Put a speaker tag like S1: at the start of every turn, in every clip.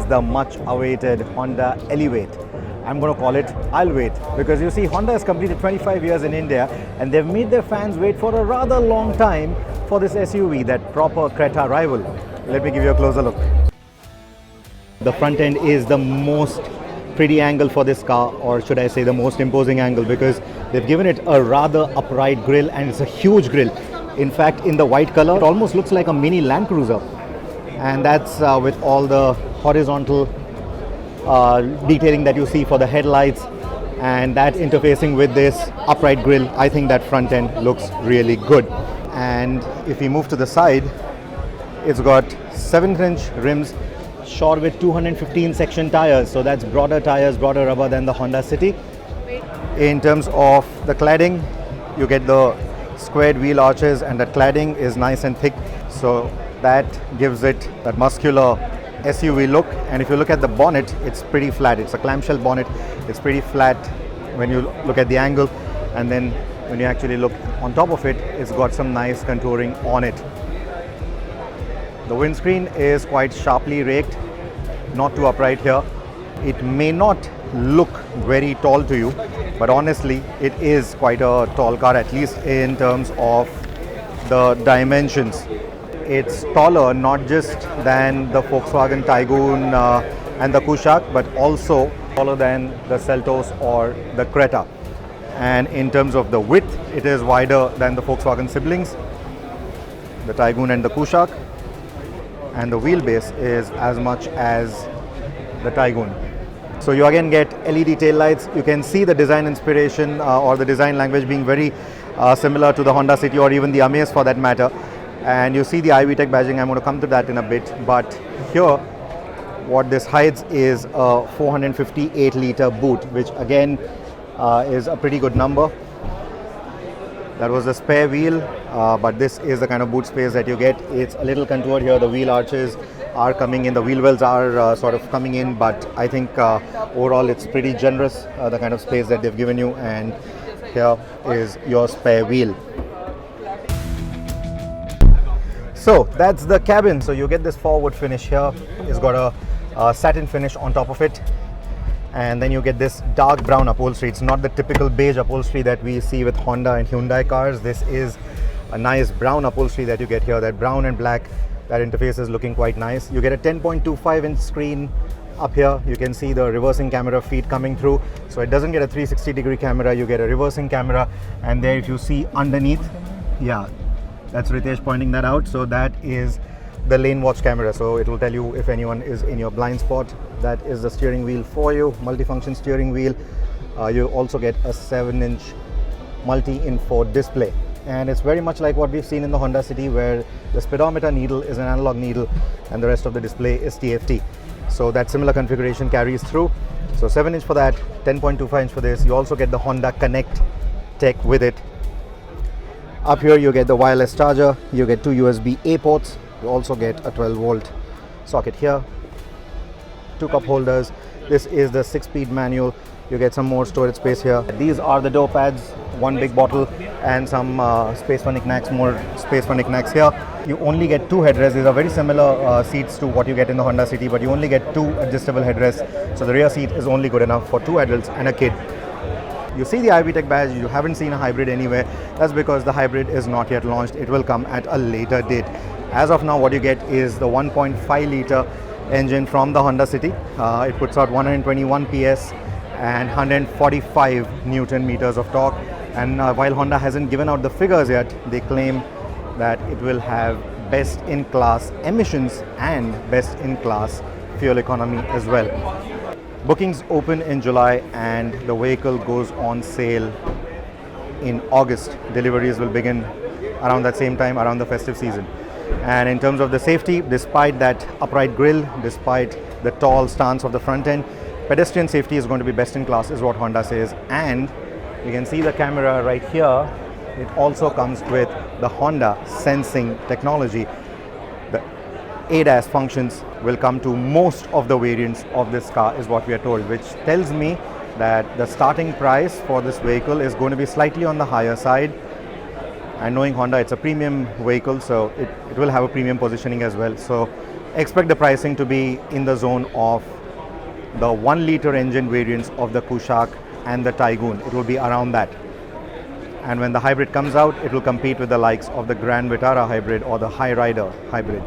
S1: the much awaited Honda Elevate. I'm going to call it I'll Wait, because you see, Honda has completed 25 years in India and they've made their fans wait for a rather long time for this SUV, that proper Creta rival. Let me give you a closer look. The front end is the most pretty angle for this car, or should I say the most imposing angle, because they've given it a rather upright grille, and it's a huge grille. In fact, in the white color, it almost looks like a mini Land Cruiser, and that's with all the horizontal detailing that you see for the headlights, and that interfacing with this upright grille. I think that front end looks really good. And if we move to the side, it's got 7-inch rims, shod with 215 section tires, so that's broader tires, broader rubber than the Honda City. In terms of the cladding, you get the squared wheel arches, and the cladding is nice and thick, so that gives it that muscular SUV look. And if you look at the bonnet, it's pretty flat. It's a clamshell bonnet. It's pretty flat when you look at the angle, and then when you actually look on top of it, it's got some nice contouring on it. The windscreen is quite sharply raked, not too upright here. It may not look very tall to you, but honestly, it is quite a tall car, at least in terms of the dimensions. It's taller not just than the Volkswagen Tiguan and the Kushaq, but also taller than the Seltos or the Creta. And in terms of the width, it is wider than the Volkswagen siblings, the Tiguan and the Kushaq. And the wheelbase is as much as the Tiguan. So you again get LED tail lights. You can see the design inspiration or the design language being very similar to the Honda City, or even the Amaze for that matter. And you see the IV Tech badging. I'm going to come to that in a bit. But here, what this hides is a 458-liter boot, which again is a pretty good number. That was a spare wheel, but this is the kind of boot space that you get. It's a little contoured here. The wheel arches are coming in, the wheel wells are sort of coming in, but I think overall it's pretty generous, the kind of space that they've given you. And here is your spare wheel. So that's the cabin. So you get this forward finish here. It's got a satin finish on top of it. And then you get this dark brown upholstery. It's not the typical beige upholstery that we see with Honda and Hyundai cars. This is a nice brown upholstery that you get here. That brown and black, that interface is looking quite nice. You get a 10.25-inch screen up here. You can see the reversing camera feed coming through. So it doesn't get a 360-degree camera, you get a reversing camera. And there, if you see underneath, yeah, that's Ritesh pointing that out. So that is the lane watch camera, so it will tell you if anyone is in your blind spot. That is the steering wheel for you, multifunction steering wheel. You also get a 7-inch multi-info display, and it's very much like what we've seen in the Honda City, where the speedometer needle is an analog needle and the rest of the display is TFT. So that similar configuration carries through. So 7-inch for that, 10.25-inch for this. You also get the Honda Connect tech with it. Up here you get the wireless charger, you get 2 USB-A ports. You also get a 12-volt socket here, 2 cup holders. This is the 6-speed manual. You get some more storage space here. These are the door pads, 1 big bottle and some space for knickknacks, more space for knickknacks here. You only get 2 headrests. These are very similar seats to what you get in the Honda City, but you only get 2 adjustable headrests. So the rear seat is only good enough for 2 adults and a kid. You see the IV Tech badge, you haven't seen a hybrid anywhere. That's because the hybrid is not yet launched. It will come at a later date. As of now, what you get is the 1.5-liter engine from the Honda City. It puts out 121 PS and 145 Newton meters of torque. And while Honda hasn't given out the figures yet, they claim that it will have best-in-class emissions and best-in-class fuel economy as well. Bookings open in July and the vehicle goes on sale in August. Deliveries will begin around that same time, around the festive season. And in terms of the safety, despite that upright grille, despite the tall stance of the front end, pedestrian safety is going to be best in class, is what Honda says. And you can see the camera right here. It also comes with the Honda sensing technology. The ADAS functions will come to most of the variants of this car, is what we are told, which tells me that the starting price for this vehicle is going to be slightly on the higher side. And knowing Honda, it's a premium vehicle, so it will have a premium positioning as well. So expect the pricing to be in the zone of the 1-liter engine variants of the Kushaq and the Taigun. It will be around that. And when the hybrid comes out, it will compete with the likes of the Grand Vitara hybrid or the High Rider hybrid.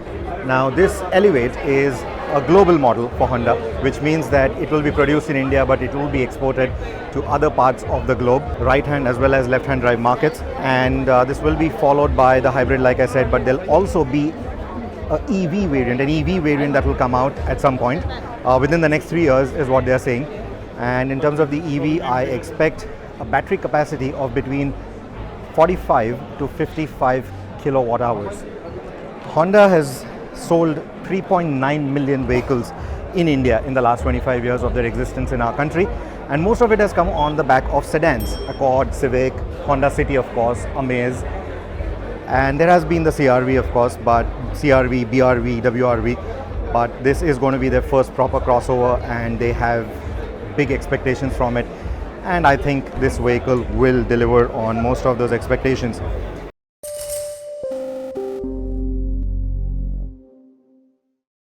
S1: Now this Elevate is a global model for Honda, which means that it will be produced in India, but it will be exported to other parts of the globe, right-hand as well as left-hand drive markets. And this will be followed by the hybrid, like I said, but there'll also be an EV variant that will come out at some point within the next 3 years is what they're saying. And in terms of the EV, I expect a battery capacity of between 45 to 55 kilowatt hours. Honda has sold 3.9 million vehicles in India in the last 25 years of their existence in our country, and most of it has come on the back of sedans: Accord, Civic, Honda City, of course, Amaze, and there has been the CR-V, of course, but CR-V, BR-V, WR-V, but this is going to be their first proper crossover, and they have big expectations from it, and I think this vehicle will deliver on most of those expectations.